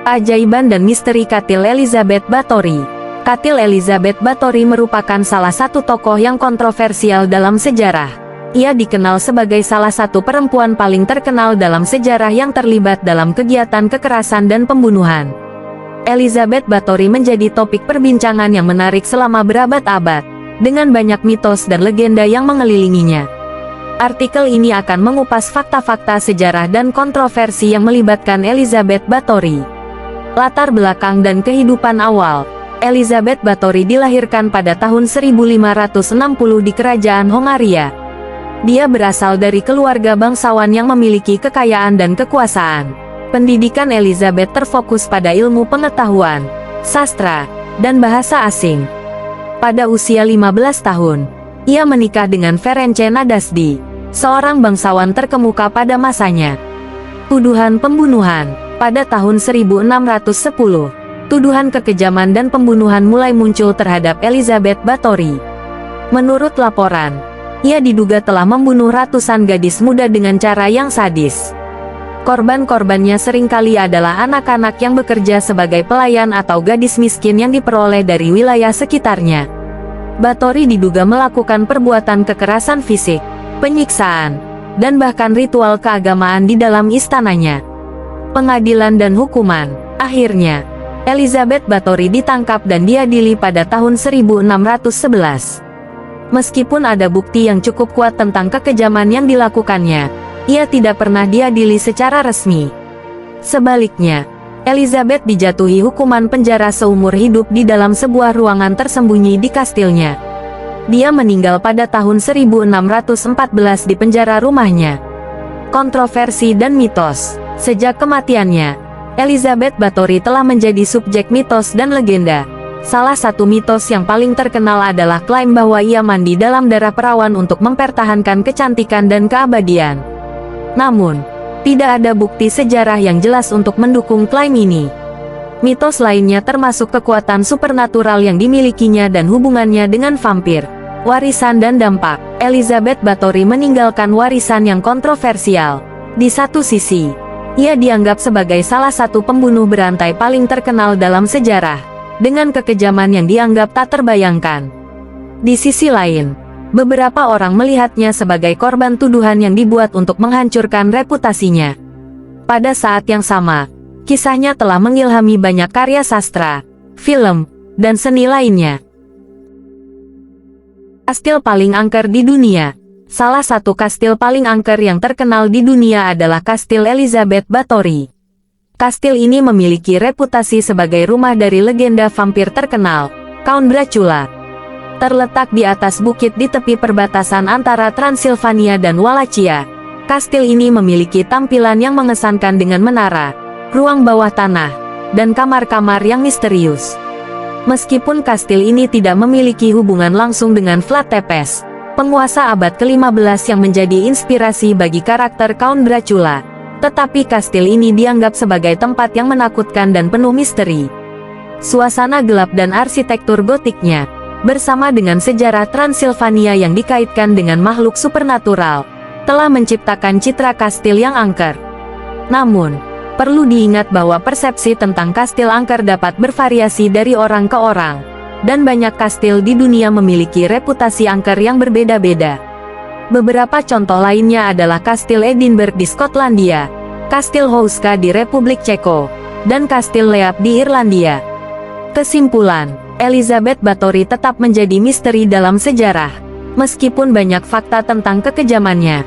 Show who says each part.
Speaker 1: Keajaiban dan misteri Katil Elizabeth Bathory. Katil Elizabeth Bathory merupakan salah satu tokoh yang kontroversial dalam sejarah. Ia dikenal sebagai salah satu perempuan paling terkenal dalam sejarah yang terlibat dalam kegiatan kekerasan dan pembunuhan. Elizabeth Bathory menjadi topik perbincangan yang menarik selama berabad-abad, dengan banyak mitos dan legenda yang mengelilinginya. Artikel ini akan mengupas fakta-fakta sejarah dan kontroversi yang melibatkan Elizabeth Bathory. Latar belakang dan kehidupan awal. Elizabeth Bathory dilahirkan pada tahun 1560 di Kerajaan Hongaria. Dia berasal dari keluarga bangsawan yang memiliki kekayaan dan kekuasaan. Pendidikan Elizabeth terfokus pada ilmu pengetahuan, sastra, dan bahasa asing. Pada usia 15 tahun, ia menikah dengan Ferenc Nadasdi, seorang bangsawan terkemuka pada masanya. Tuduhan pembunuhan. Pada tahun 1610, tuduhan kekejaman dan pembunuhan mulai muncul terhadap Elizabeth Bathory. Menurut laporan, ia diduga telah membunuh ratusan gadis muda dengan cara yang sadis. Korban-korbannya seringkali adalah anak-anak yang bekerja sebagai pelayan atau gadis miskin yang diperoleh dari wilayah sekitarnya. Bathory diduga melakukan perbuatan kekerasan fisik, penyiksaan, dan bahkan ritual keagamaan di dalam istananya. Pengadilan dan hukuman. Akhirnya, Elizabeth Bathory ditangkap dan diadili pada tahun 1611. Meskipun ada bukti yang cukup kuat tentang kekejaman yang dilakukannya, ia tidak pernah diadili secara resmi. Sebaliknya, Elizabeth dijatuhi hukuman penjara seumur hidup di dalam sebuah ruangan tersembunyi di kastilnya. Dia meninggal pada tahun 1614 di penjara rumahnya. Kontroversi dan mitos. Sejak kematiannya, Elizabeth Bathory telah menjadi subjek mitos dan legenda. Salah satu mitos yang paling terkenal adalah klaim bahwa ia mandi dalam darah perawan untuk mempertahankan kecantikan dan keabadian. Namun, tidak ada bukti sejarah yang jelas untuk mendukung klaim ini. Mitos lainnya termasuk kekuatan supernatural yang dimilikinya dan hubungannya dengan vampir. Warisan dan dampak. Elizabeth Bathory meninggalkan warisan yang kontroversial. Di satu sisi, ia dianggap sebagai salah satu pembunuh berantai paling terkenal dalam sejarah, dengan kekejaman yang dianggap tak terbayangkan. Di sisi lain, beberapa orang melihatnya sebagai korban tuduhan yang dibuat untuk menghancurkan reputasinya. Pada saat yang sama, kisahnya telah mengilhami banyak karya sastra, film, dan seni lainnya. Kastil paling angker di dunia. Salah satu kastil paling angker yang terkenal di dunia adalah Kastil Elizabeth Bathory. Kastil ini memiliki reputasi sebagai rumah dari legenda vampir terkenal, Count Dracula. Terletak di atas bukit di tepi perbatasan antara Transilvania dan Wallachia, kastil ini memiliki tampilan yang mengesankan dengan menara, ruang bawah tanah, dan kamar-kamar yang misterius. Meskipun kastil ini tidak memiliki hubungan langsung dengan Vlad Tepes, penguasa abad ke-15 yang menjadi inspirasi bagi karakter Count Dracula, tetapi kastil ini dianggap sebagai tempat yang menakutkan dan penuh misteri. Suasana gelap dan arsitektur gotiknya, bersama dengan sejarah Transilvania yang dikaitkan dengan makhluk supernatural, telah menciptakan citra kastil yang angker. Namun, perlu diingat bahwa persepsi tentang kastil angker dapat bervariasi dari orang ke orang, dan banyak kastil di dunia memiliki reputasi angker yang berbeda-beda. Beberapa contoh lainnya adalah Kastil Edinburgh di Skotlandia, Kastil Houska di Republik Ceko, dan Kastil Leap di Irlandia. Kesimpulan, Elizabeth Bathory tetap menjadi misteri dalam sejarah. Meskipun banyak fakta tentang kekejamannya,